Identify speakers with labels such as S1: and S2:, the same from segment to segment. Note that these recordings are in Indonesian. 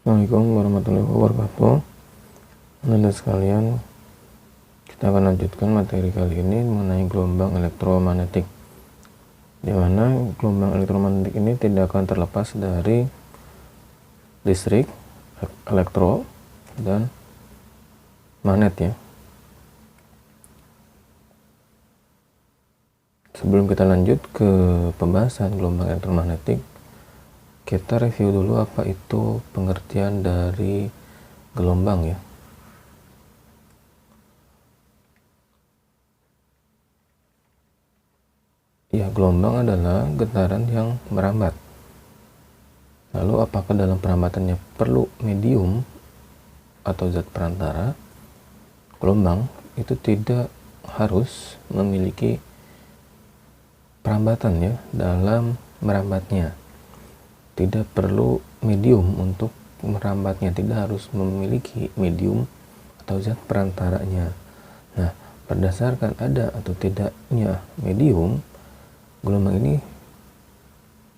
S1: Assalamualaikum warahmatullahi wabarakatuh. Teman-teman sekalian, kita akan lanjutkan materi kali ini mengenai gelombang elektromagnetik, di mana gelombang elektromagnetik ini tidak akan terlepas dari listrik, elektro, dan magnet ya. Sebelum kita lanjut ke pembahasan gelombang elektromagnetik, kita review dulu apa itu pengertian dari gelombang ya. Ya, gelombang adalah getaran yang merambat. Lalu apakah dalam perambatannya perlu medium atau zat perantara? Gelombang itu tidak harus memiliki perambatan ya dalam merambatnya. Tidak perlu medium untuk merambatnya, tidak harus memiliki medium atau zat perantaranya. Nah, berdasarkan ada atau tidaknya medium, gelombang ini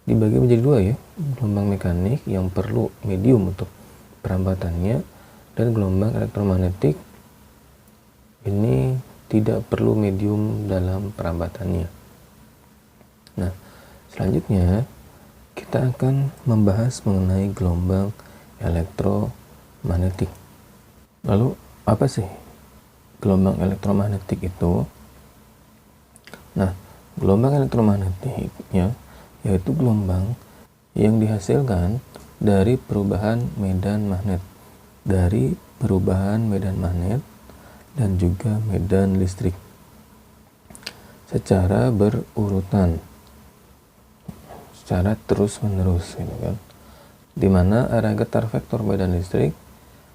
S1: dibagi menjadi dua ya, gelombang mekanik yang perlu medium untuk perambatannya, dan gelombang elektromagnetik ini tidak perlu medium dalam perambatannya. Nah, selanjutnya kita akan membahas mengenai gelombang elektromagnetik. Lalu apa sih gelombang elektromagnetik itu? Nah, gelombang elektromagnetiknya yaitu gelombang yang dihasilkan dari perubahan medan magnet, dan juga medan listrik secara berurutan, secara terus-menerus gitu kan. Dimana arah getar vektor medan listrik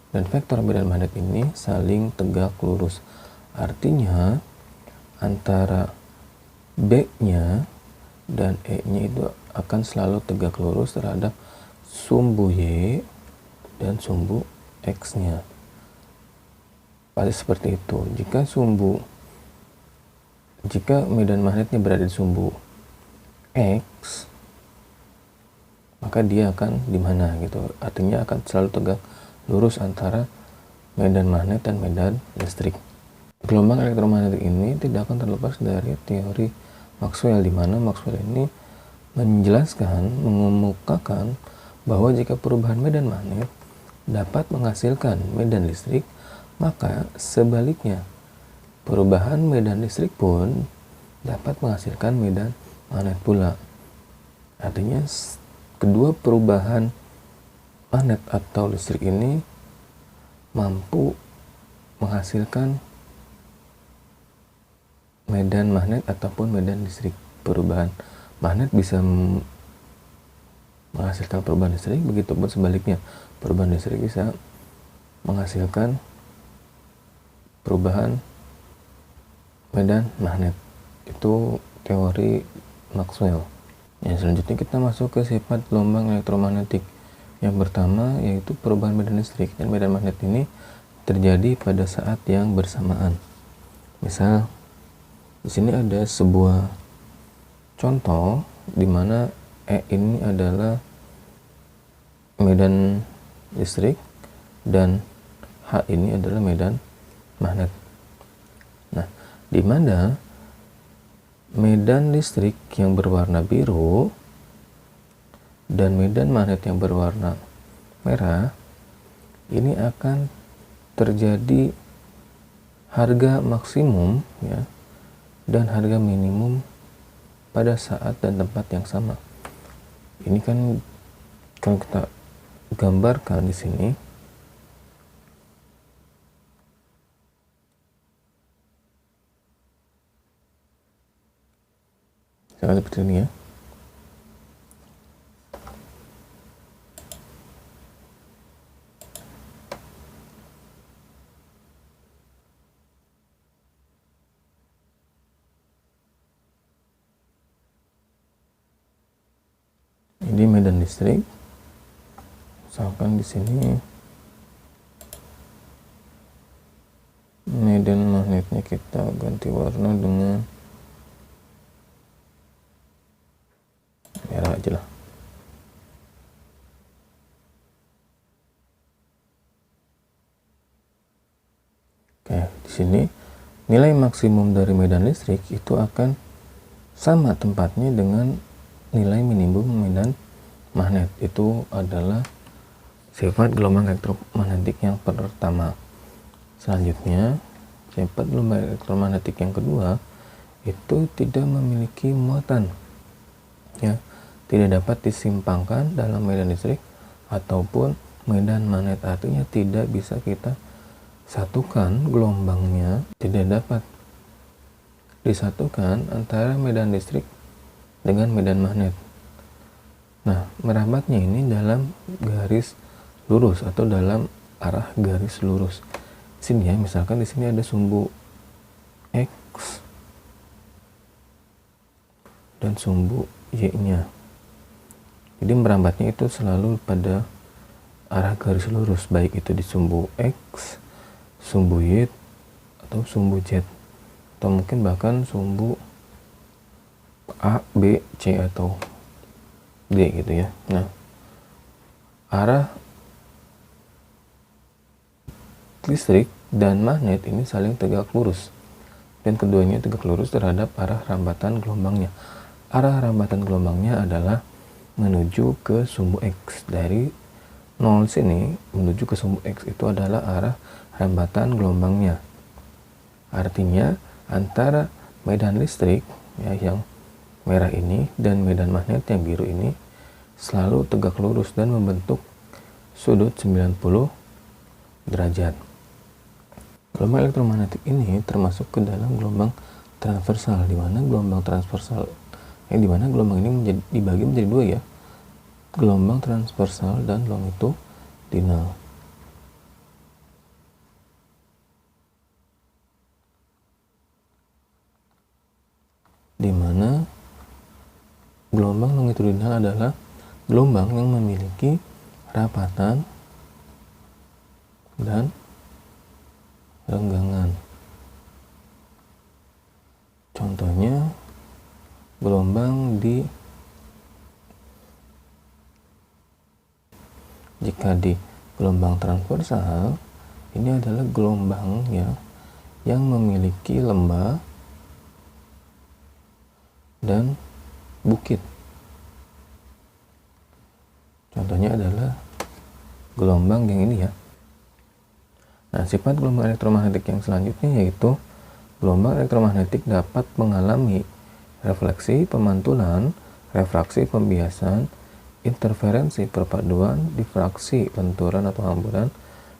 S1: dan vektor medan magnet ini saling tegak lurus. Artinya antara B-nya dan E-nya itu akan selalu tegak lurus terhadap sumbu Y dan sumbu X-nya. Pasti seperti itu. Jika medan magnetnya berada di sumbu X, maka dia akan di mana gitu. Artinya akan selalu tegak lurus antara medan magnet dan medan listrik. Gelombang elektromagnetik ini tidak akan terlepas dari teori Maxwell, di mana Maxwell ini mengemukakan bahwa jika perubahan medan magnet dapat menghasilkan medan listrik, maka sebaliknya perubahan medan listrik pun dapat menghasilkan medan magnet pula. Artinya kedua perubahan magnet atau listrik ini mampu menghasilkan medan magnet ataupun medan listrik. Perubahan magnet bisa menghasilkan perubahan listrik, begitupun sebaliknya perubahan listrik bisa menghasilkan perubahan medan magnet. Itu teori Maxwell. Yang selanjutnya kita masuk ke sifat gelombang elektromagnetik. Yang pertama yaitu perubahan medan listrik dan medan magnet ini terjadi pada saat yang bersamaan. Misal di sini ada sebuah contoh di mana E ini adalah medan listrik dan H ini adalah medan magnet. Nah, di mana medan listrik yang berwarna biru dan medan magnet yang berwarna merah ini akan terjadi harga maksimum ya dan harga minimum pada saat dan tempat yang sama. Ini kan kalau kita gambarkan di sini, seperti ini ya. Ini medan listrik. Misalkan di sini medan magnetnya kita ganti warna dengan merah aja lah. Di sini nilai maksimum dari medan listrik itu akan sama tempatnya dengan nilai minimum medan magnet. Itu adalah sifat gelombang elektromagnetik yang pertama. Selanjutnya, sifat gelombang elektromagnetik yang kedua itu tidak memiliki muatan, ya, tidak dapat disimpangkan dalam medan listrik ataupun medan magnet. Artinya tidak bisa kita satukan gelombangnya, tidak dapat disatukan antara medan listrik dengan medan magnet. Nah, merambatnya ini dalam garis lurus atau dalam arah garis lurus. Sini ya, misalkan di sini ada sumbu X dan sumbu Y-nya. Jadi merambatnya itu selalu pada arah garis lurus, baik itu di sumbu X, sumbu Y, atau sumbu Z, atau mungkin bahkan sumbu A, B, C, atau D gitu ya. Nah, arah listrik dan magnet ini saling tegak lurus, dan keduanya tegak lurus terhadap arah rambatan gelombangnya. Arah rambatan gelombangnya adalah menuju ke sumbu X. Dari 0 sini menuju ke sumbu X itu adalah arah rambatan gelombangnya. Artinya antara medan listrik ya, yang merah ini, dan medan magnet yang biru ini selalu tegak lurus dan membentuk sudut 90 derajat. Gelombang elektromagnetik ini termasuk ke dalam gelombang transversal, di mana gelombang transversal di mana gelombang ini dibagi menjadi dua ya, gelombang transversal dan longitudinal. Di mana gelombang longitudinal adalah gelombang yang memiliki rapatan dan renggangan. Contohnya gelombang jika di gelombang transversal ini adalah gelombang ya yang memiliki lembah dan bukit. Contohnya adalah gelombang yang ini ya. Nah, sifat gelombang elektromagnetik yang selanjutnya yaitu gelombang elektromagnetik dapat mengalami refleksi, pemantulan, refraksi, pembiasan, interferensi, perpaduan, difraksi, lenturan atau hamburan,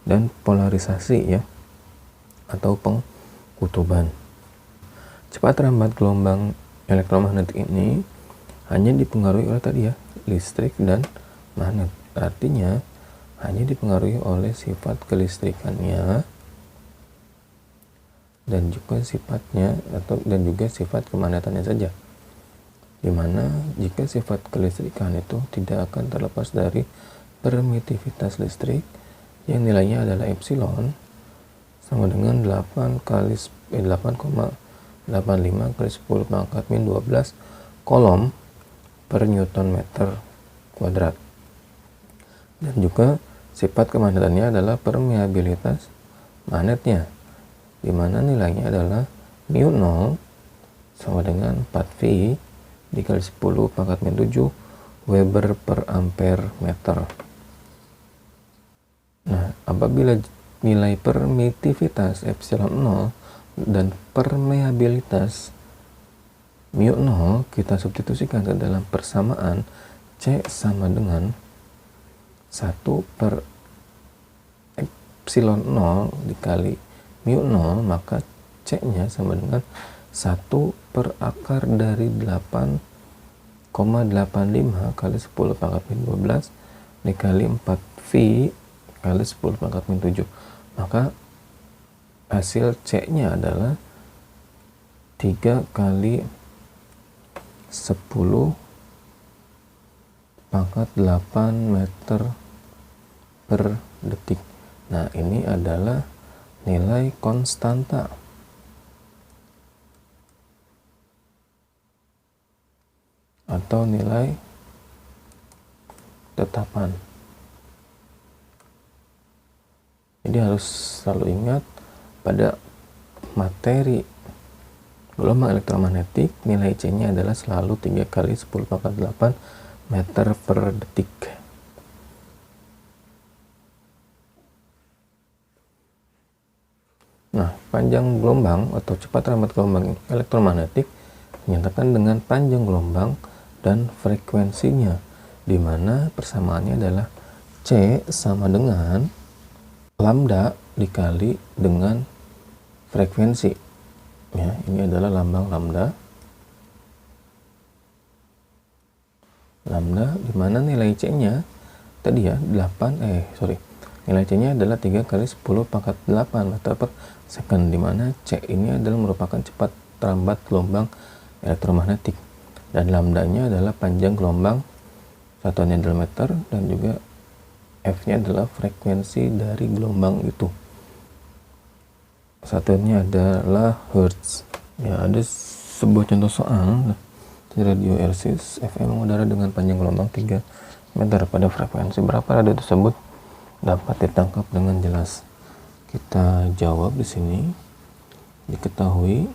S1: dan polarisasi ya, atau pengkutuban. Cepat rambat gelombang elektromagnetik ini hanya dipengaruhi oleh tadi ya, listrik dan magnet. Artinya hanya dipengaruhi oleh sifat kelistrikannya dan juga sifatnya dan juga sifat kemagnetannya saja. Dimana jika sifat kelistrikan itu tidak akan terlepas dari permitivitas listrik yang nilainya adalah epsilon sama dengan 8,85 kali 10 pangkat min 12 kolom per Newton meter kuadrat. Dan juga sifat kemagnetannya adalah permeabilitas magnetnya, di mana nilainya adalah mu0 sama dengan 4V dikali 10 pangkat min 7 Weber per ampere meter. Nah, apabila nilai permitivitas epsilon 0 dan permeabilitas mu0 kita substitusikan ke dalam persamaan C sama dengan 1 per epsilon 0 dikali mu0, maka C-nya sama dengan 1 per akar dari 8,85 kali 10 pangkat min 12 dikali 4V kali 10 pangkat min 7. Maka hasil C-nya adalah 3 kali 10 pangkat 8 meter per detik. Nah, ini adalah nilai konstanta atau nilai tetapan. Jadi harus selalu ingat pada materi gelombang elektromagnetik, nilai C-nya adalah selalu 3 kali 10 pangkat 8 meter per detik. Nah, panjang gelombang atau cepat rambat gelombang elektromagnetik dinyatakan dengan panjang gelombang dan frekuensinya, di mana persamaannya adalah C sama dengan lambda dikali dengan frekuensi. Ya, ini adalah lambang lambda. Lambda di mana nilai C-nya tadi ya nilai C-nya adalah 3 kali 10 pangkat 8 meter per second, di mana C ini adalah merupakan cepat rambat gelombang elektromagnetik, dan lambdanya adalah panjang gelombang, satuannya adalah meter, dan juga F-nya adalah frekuensi dari gelombang itu, satuannya adalah hertz. Ya, ada sebuah contoh soal di radio RCS FM mengudara dengan panjang gelombang 3 meter pada frekuensi berapa radio tersebut dapat ditangkap dengan jelas. Kita jawab di sini. Diketahui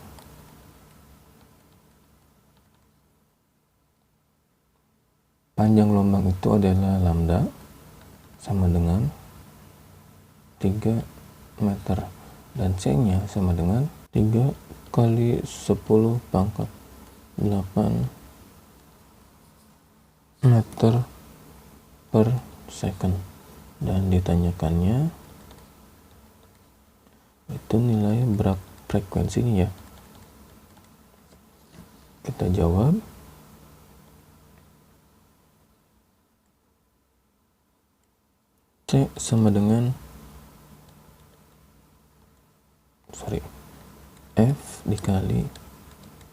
S1: panjang gelombang itu adalah lambda sama dengan 3 meter dan C-nya sama dengan 3 kali 10 pangkat 8 meter per second, dan ditanyakannya itu nilai berapa frekuensinya ya. Kita jawab. C sama dengan F dikali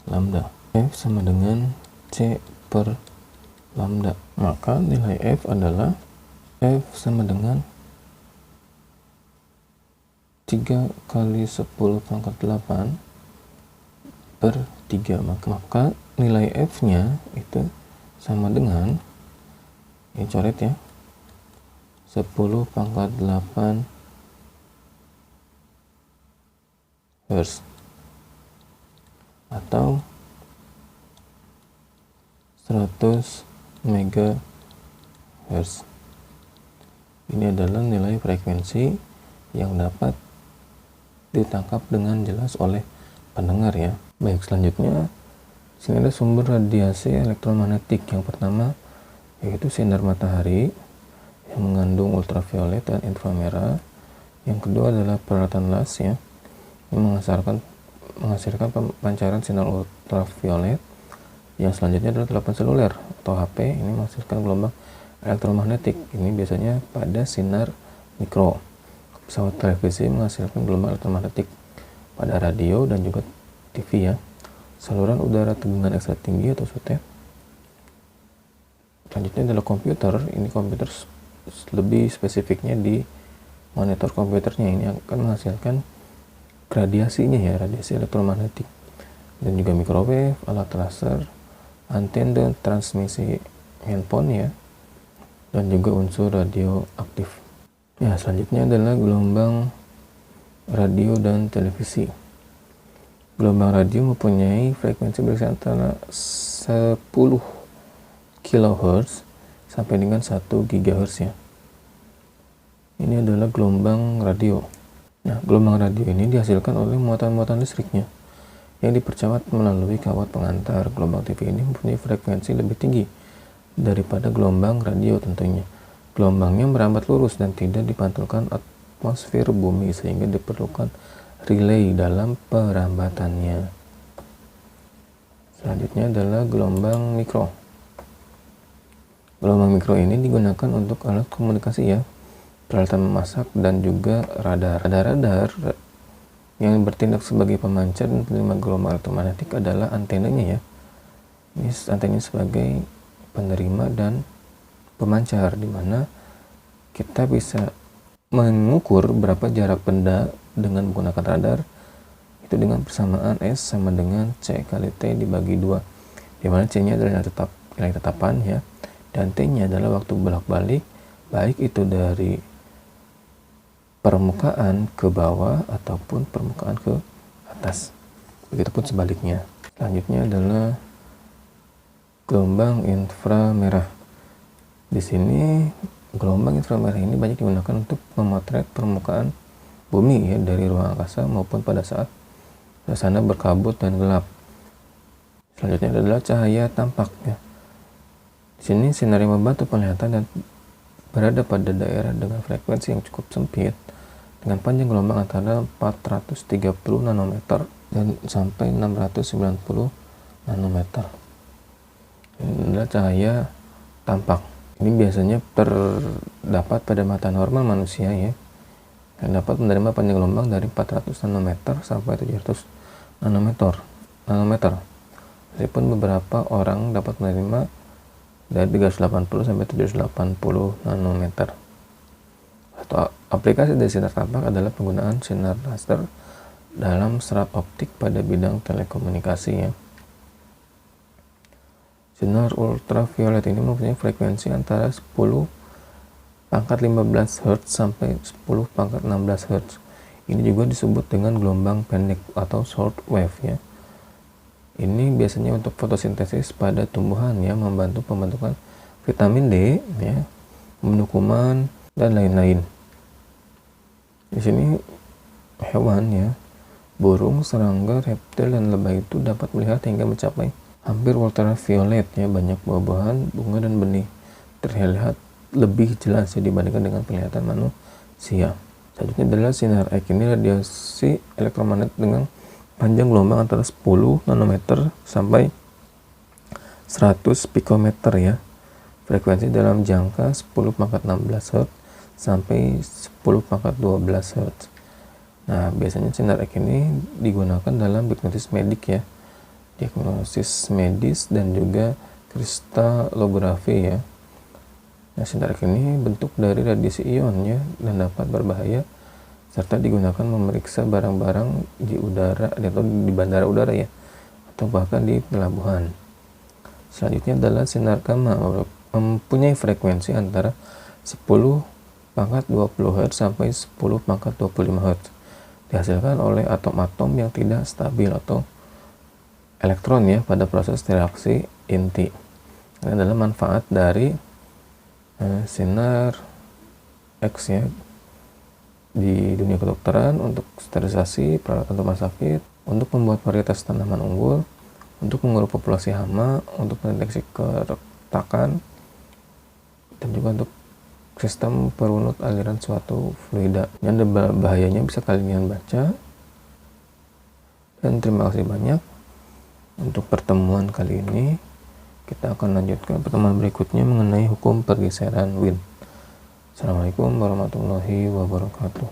S1: lambda. F sama dengan C per lambda. Maka nilai F adalah F sama dengan 3 kali 10 pangkat 8 per 3. Maka nilai F-nya itu sama dengan, ini coret ya, 10 pangkat 8 Hz atau 100 MHz. Ini adalah nilai frekuensi yang dapat ditangkap dengan jelas oleh pendengar ya. Baik, selanjutnya sini ada sumber radiasi elektromagnetik. Yang pertama yaitu sinar matahari yang mengandung ultraviolet dan inframerah. Yang kedua adalah peralatan las ya, yang menghasilkan pancaran sinar ultraviolet. Yang selanjutnya adalah telepon seluler atau HP, ini menghasilkan gelombang elektromagnetik. Ini biasanya pada sinar mikro. Pesawat televisi menghasilkan gelombang elektromagnetik pada radio dan juga TV ya. Saluran udara tegangan ekstra tinggi atau SUTEP. Selanjutnya adalah komputer. Ini komputer lebih spesifiknya di monitor komputernya, ini akan menghasilkan radiasinya ya, radiasi elektromagnetik. Dan juga microwave, alat laser, antena transmisi handphone ya, dan juga unsur radioaktif. Ya, selanjutnya adalah gelombang radio dan televisi. Gelombang radio mempunyai frekuensi berkisar antara 10 kHz sampai dengan 1 GHz ya. Ini adalah gelombang radio. Nah, gelombang radio ini dihasilkan oleh muatan-muatan listriknya yang dipercepat melalui kawat pengantar. Gelombang TV ini mempunyai frekuensi lebih tinggi daripada gelombang radio tentunya. Gelombangnya merambat lurus dan tidak dipantulkan atmosfer bumi sehingga diperlukan relay dalam perambatannya. Selanjutnya adalah gelombang mikro. Gelombang mikro ini digunakan untuk alat komunikasi ya, peralatan memasak dan juga radar. Radar yang bertindak sebagai pemancar dan penerima gelombang elektromagnetik adalah antenanya ya. Ini antenanya sebagai penerima dan pemancar, di mana kita bisa mengukur berapa jarak benda dengan menggunakan radar itu dengan persamaan S sama dengan C kali T dibagi 2, di mana C-nya adalah nilai tetapan ya, dan T-nya adalah waktu bolak-balik baik itu dari permukaan ke bawah ataupun permukaan ke atas. Begitupun sebaliknya. Selanjutnya adalah gelombang inframerah. Di sini gelombang inframerah ini banyak digunakan untuk memotret permukaan bumi ya, dari ruang angkasa maupun pada saat suasana berkabut dan gelap. Selanjutnya adalah cahaya tampak ya. Di sini sinar yang membantu penglihatan dan berada pada daerah dengan frekuensi yang cukup sempit dengan panjang gelombang antara 430 nanometer dan sampai 690 nanometer. Ini adalah cahaya tampak. Ini biasanya terdapat pada mata normal manusia ya, yang dapat menerima panjang gelombang dari 400 nanometer sampai 700 nanometer. Meskipun beberapa orang dapat menerima dari 380 sampai 780 nanometer. Atau aplikasi dari sinar tampak adalah penggunaan sinar laser dalam serat optik pada bidang telekomunikasi ya. Sinar ultraviolet ini mempunyai frekuensi antara 10 pangkat 15 Hz sampai 10 pangkat 16 Hz. Ini juga disebut dengan gelombang pendek atau short wave ya. Ini biasanya untuk fotosintesis pada tumbuhan ya, membantu pembentukan vitamin D ya, membunuh kuman dan lain-lain. Di sini hewan ya, burung, serangga, reptil dan lebah itu dapat melihat hingga mencapai hampir ultraviolet ya. Banyak buah-buahan, bunga dan benih terlihat lebih jelas ya dibandingkan dengan penglihatan manusia. Selanjutnya adalah sinar X. Ini radiasi elektromagnet dengan panjang gelombang antara 10 nanometer sampai 100 pikometer ya. Frekuensi dalam jangka 10 pangkat 16 Hz sampai 10 pangkat 12 Hz. Nah, biasanya sinar X ini digunakan dalam diagnosis medik ya, diagnosis medis dan juga kristalografi ya. Nah, sinar X ini bentuk dari radiasi ion ya, dan dapat berbahaya serta digunakan memeriksa barang-barang di udara atau di bandara udara ya, atau bahkan di pelabuhan. Selanjutnya adalah sinar gamma, mempunyai frekuensi antara 10 pangkat 20 Hz sampai 10 pangkat 25 Hz. Dihasilkan oleh atom-atom yang tidak stabil atau elektron ya pada proses reaksi inti. Ini adalah manfaat dari sinar X ya di dunia kedokteran, untuk sterilisasi, peralatan rumah sakit, untuk membuat varietas tanaman unggul, untuk mengurus populasi hama, untuk mendeteksi keretakan, dan juga untuk sistem perunut aliran suatu fluida. Ini ada bahayanya, bisa kalian baca. Dan terima kasih banyak untuk pertemuan kali ini. Kita akan lanjutkan pertemuan berikutnya mengenai hukum pergeseran Wien. Assalamualaikum warahmatullahi wabarakatuh.